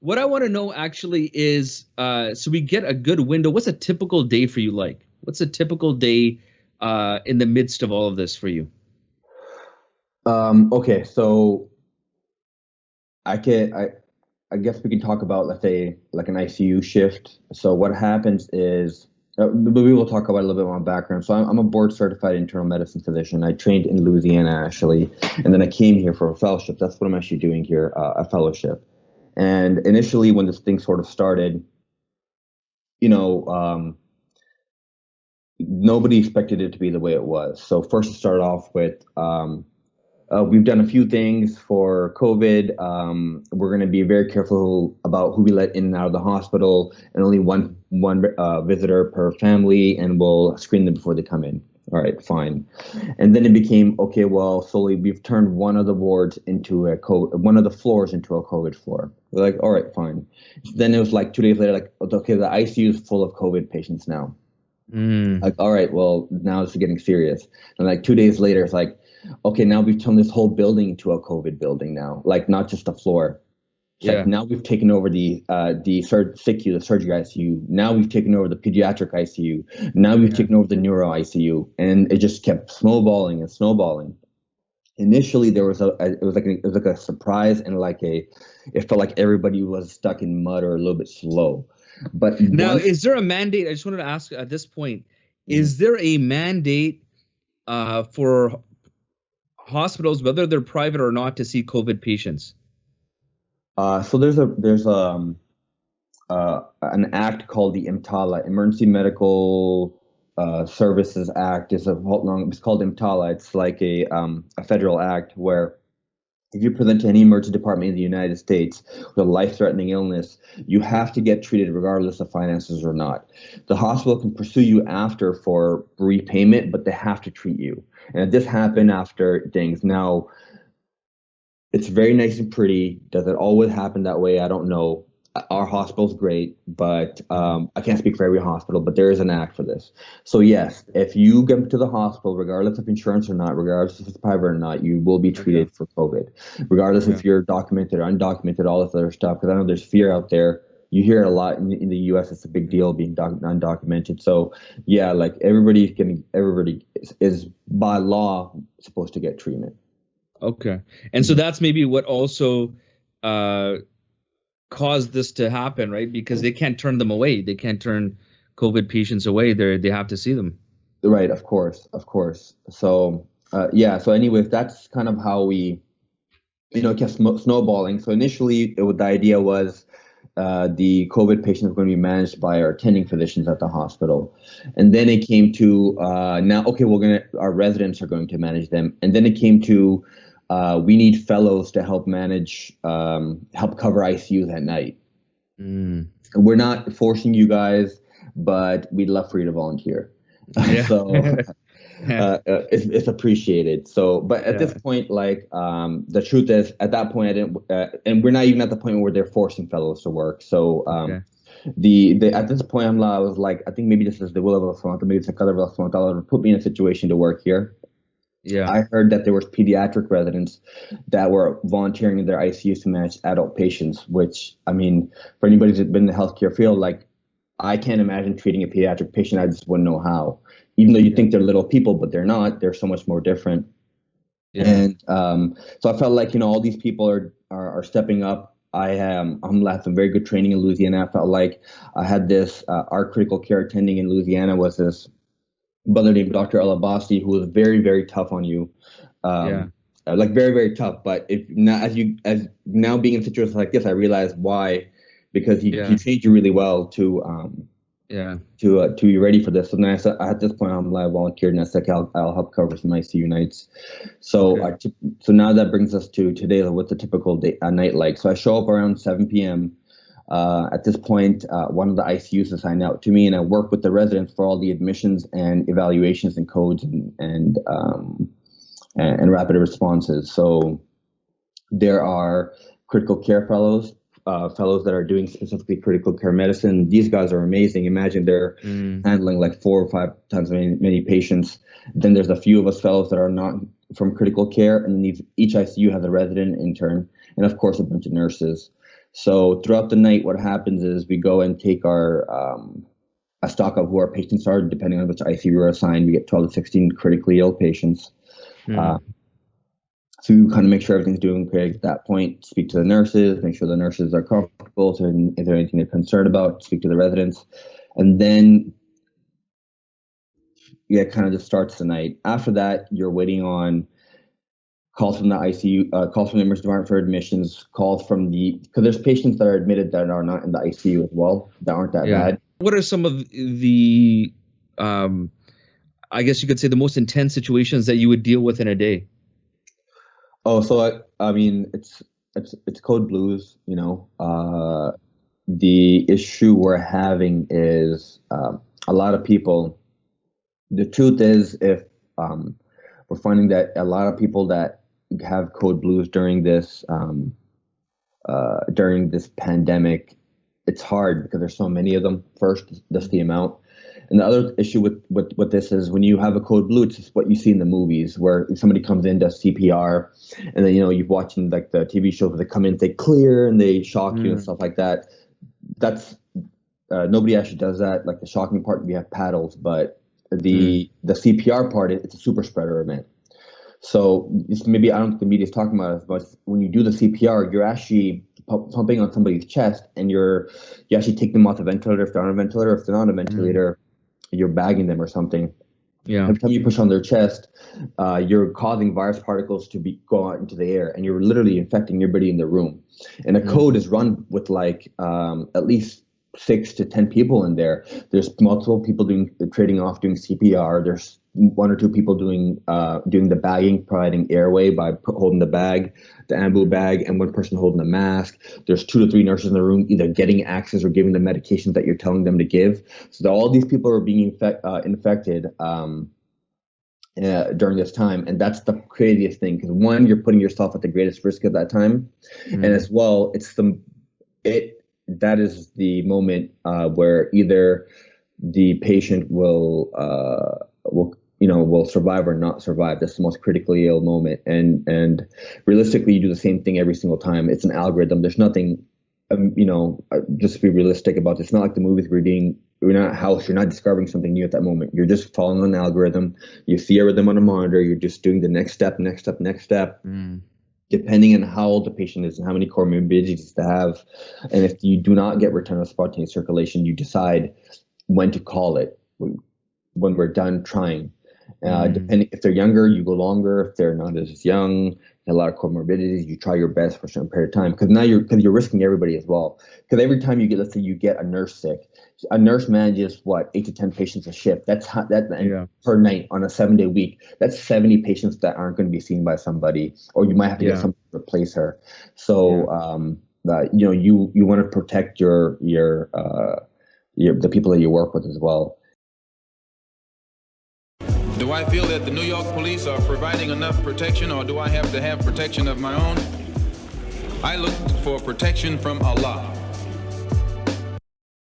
what I want to know actually is, so we get a good window. What's a typical day for you like? What's a typical day in the midst of all of this for you? Okay, so I can I guess we can talk about, let's say, like an ICU shift. So what happens is, but we will talk about a little bit more background. So I'm a board certified internal medicine physician. I trained in Louisiana actually, and then I came here for a fellowship. That's what I'm actually doing here, a fellowship. And initially, when this thing sort of started, you know, nobody expected it to be the way it was. So first, to start off with. We've done a few things for COVID. We're going to be very careful about who we let in and out of the hospital, and only one visitor per family, and we'll screen them before they come in. All right, fine. And then it became okay. Well, slowly we've turned one of the wards into one of the floors into a COVID floor. We're like, all right, fine. Then it was like 2 days later, like, okay, the ICU is full of COVID patients now. Mm, Like, all right, well, now it's getting serious. And like 2 days later, it's like, okay, now we've turned this whole building into a COVID building now, like not just a floor. It's like yeah. now we've taken over the SICU, the surgery ICU. Now we've taken over the pediatric ICU. Now we've Yeah. taken over the neuro ICU, and it just kept snowballing and snowballing. Initially, there was it was like a surprise, and it felt like everybody was stuck in mud or a little bit slow. But Now, once is there a mandate? I just wanted to ask at this point, is there a mandate for hospitals, whether they're private or not, to see COVID patients? so there's an act called the EMTALA, Emergency Medical Services Act. It's called EMTALA. It's like a federal act where if you present to any emergency department in the United States with a life-threatening illness, you have to get treated regardless of finances or not. The hospital can pursue you after for repayment, but they have to treat you. And this happened after things. Now, it's very nice and pretty. Does it always happen that way? I don't know. Our hospital's great, but I can't speak for every hospital, but there is an act for this. So yes, if you get to the hospital, regardless of insurance or not, regardless if it's private or not, you will be Okay. treated for COVID, regardless Okay. if you're documented or undocumented, all this other stuff. Because I know there's fear out there. You hear it a lot in the U.S. It's a big deal being undocumented. So yeah, like everybody is by law supposed to get treatment. Okay. And so that's maybe what also uh, caused this to happen, right? Because they can't turn them away. They can't turn COVID patients away. They have to see them. Right, of course, of course. So, yeah. So, anyways, that's kind of how it kept snowballing. So initially, the idea was the COVID patient was going to be managed by our attending physicians at the hospital, and then it came to now, okay, our residents are going to manage them, and then it came to we need fellows to help help cover ICUs at night. Mm. We're not forcing you guys, but we'd love for you to volunteer. Yeah. So Yeah. it's appreciated. So, but at this Yeah. point, like the truth is, at that point, I didn't, and we're not even at the point where they're forcing fellows to work. So, Okay. the at this point, I was like, I think maybe this is the will of Allah, maybe it's the color of Allah, put me in a situation to work here. Yeah. I heard that there was pediatric residents that were volunteering in their ICUs to manage adult patients, which, I mean, for anybody who's been in the healthcare field, like, I can't imagine treating a pediatric patient. I just wouldn't know how. Even though you Yeah. think they're little people, but they're not. They're so much more different. Yeah. And so I felt like, all these people are stepping up. Had some very good training in Louisiana. I felt like I had this our critical care attending in Louisiana was this brother named Dr. Alabasi, who was very, very tough on you. Yeah. Um, like very, very tough. But if now, as now being in situations like this, I realize why, because he Yeah. trained you really well Yeah. to be ready for this. So then I said, at this point, I'm live volunteered, and I said, okay, I'll help cover some ICU nights. So Okay. so now that brings us to today. What's a typical night like? So I show up around 7 p.m. At this point, one of the ICUs assigned out to me, and I work with the residents for all the admissions and evaluations and codes and rapid responses. So there are critical care fellows that are doing specifically critical care medicine. These guys are amazing. Imagine they're Mm. handling like 4 or 5 times many patients. Then there's a few of us fellows that are not from critical care, and each ICU has a resident intern, and of course a bunch of nurses. So throughout the night, what happens is we go and take our a stock of who our patients are, depending on which ICU we're assigned. We get 12 to 16 critically ill patients. So we kind of make sure everything's doing great at that point. Speak to the nurses, make sure the nurses are comfortable. So is there anything they're concerned about? Speak to the residents, and then it kind of just starts the night. After that, you're waiting on calls from the ICU, calls from the emergency department for admissions, calls from because there's patients that are admitted that are not in the ICU as well, that aren't that bad. What are some of the, I guess you could say, the most intense situations that you would deal with in a day? Oh, so I mean, it's code blues, you know. The issue we're having is a lot of people. The truth is, if we're finding that a lot of people that have code blues during this pandemic, it's hard because there's so many of them. First, that's the amount. And the other issue with this is when you have a code blue, it's just what you see in the movies where somebody comes in, does CPR, and then, you know, you're watching like the TV shows where they come in, they clear, and they shock you and stuff like that. That's nobody actually does that. Like the shocking part, we have paddles, but the CPR part, it's a super spreader event. So maybe I don't think the media is talking about it, but when you do the CPR, you're actually pumping on somebody's chest, and you actually take them off the ventilator if they're on a ventilator. If they're not on a ventilator, you're bagging them or something. Yeah. Every time you push on their chest, you're causing virus particles to go out into the air, and you're literally infecting everybody in the room. And a code is run with like at least 6 to 10 people in there. There's multiple people trading off doing CPR. There's 1 or 2 people doing the bagging, providing airway by holding the bag, the ambu bag, and 1 person holding the mask. There's 2 to 3 nurses in the room, either getting access or giving the medications that you're telling them to give. So all these people are being infected during this time, and that's the craziest thing. Because 1, you're putting yourself at the greatest risk at that time, and as well, that is the moment where either the patient will survive or not survive. That's the most critically ill moment. And realistically, you do the same thing every single time. It's an algorithm. There's nothing, just to be realistic about this. It's not like the movies you're not house. You're not discovering something new at that moment. You're just following an algorithm. You see a rhythm on a monitor. You're just doing the next step. Depending on how old the patient is and how many comorbidities they have. And if you do not get return of spontaneous circulation, you decide when to call it, when we're done trying. Depending, if they're younger, you go longer. If they're not as young, a lot of comorbidities, you try your best for a certain period of time. Because now you're risking everybody as well. Because every time let's say you get a nurse sick, a nurse manages 8 to 10 patients a shift. That's per night on a 7-day week. That's 70 patients that aren't going to be seen by somebody, or you might have to get somebody to replace her. So you want to protect the people that you work with as well. Do I feel that the New York police are providing enough protection, or do I have to have protection of my own? I look for protection from Allah.